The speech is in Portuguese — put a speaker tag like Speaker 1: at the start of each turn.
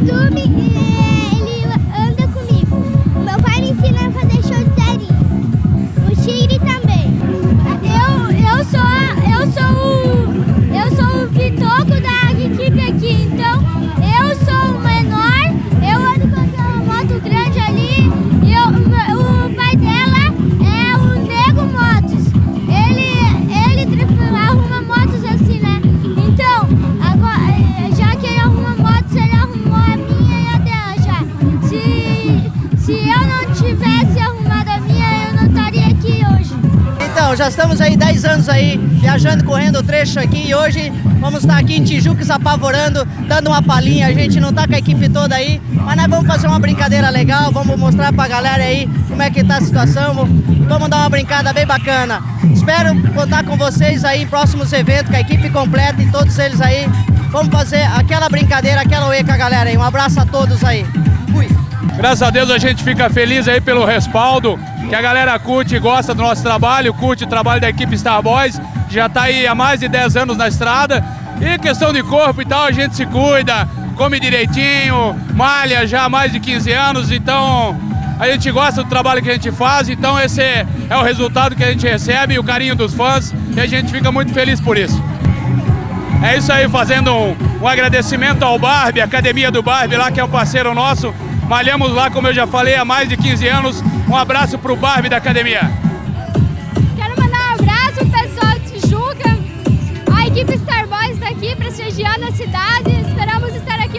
Speaker 1: YouTube ele anda comigo. Meu pai me ensina a fazer show de zerinho. O Tigre também. Eu sou o pitoco da equipe aqui, então eu sou o menor, eu ando com aquela moto grande ali e o pai dela é o Nego Motos. Ele arruma motos assim, né? Então, agora, já que ele arruma motos, ele arrumou a minha e a dela já. Se eu não tivesse arrumado a minha, eu não estaria aqui hoje.
Speaker 2: Então, já estamos aí 10 anos aí, viajando, correndo o trecho aqui e hoje vamos estar aqui em Tijucas apavorando, dando uma palhinha. A gente não tá com a equipe toda aí, mas nós vamos fazer uma brincadeira legal, vamos mostrar pra galera aí como é que tá a situação, vamos dar uma brincada bem bacana. Espero contar com vocês aí em próximos eventos, com a equipe completa e todos eles aí. Vamos fazer aquela brincadeira, aquela uê com a galera aí. Um abraço a todos aí. Fui!
Speaker 3: Graças a Deus a gente fica feliz aí pelo respaldo, que a galera curte e gosta do nosso trabalho, curte o trabalho da equipe Star Boys, que já está aí há mais de 10 anos na estrada. E questão de corpo e tal, a gente se cuida, come direitinho, malha já há mais de 15 anos, então a gente gosta do trabalho que a gente faz, então esse é o resultado que a gente recebe, o carinho dos fãs, e a gente fica muito feliz por isso. É isso aí, fazendo um agradecimento ao Barbie, a Academia do Barbie lá, que é o parceiro nosso. Malhamos lá, como eu já falei, há mais de 15 anos. Um abraço pro Barbie da Academia.
Speaker 1: Quero mandar um abraço pro pessoal de Tijuca. A equipe Star Boys está aqui prestigiando a cidade. Esperamos estar aqui.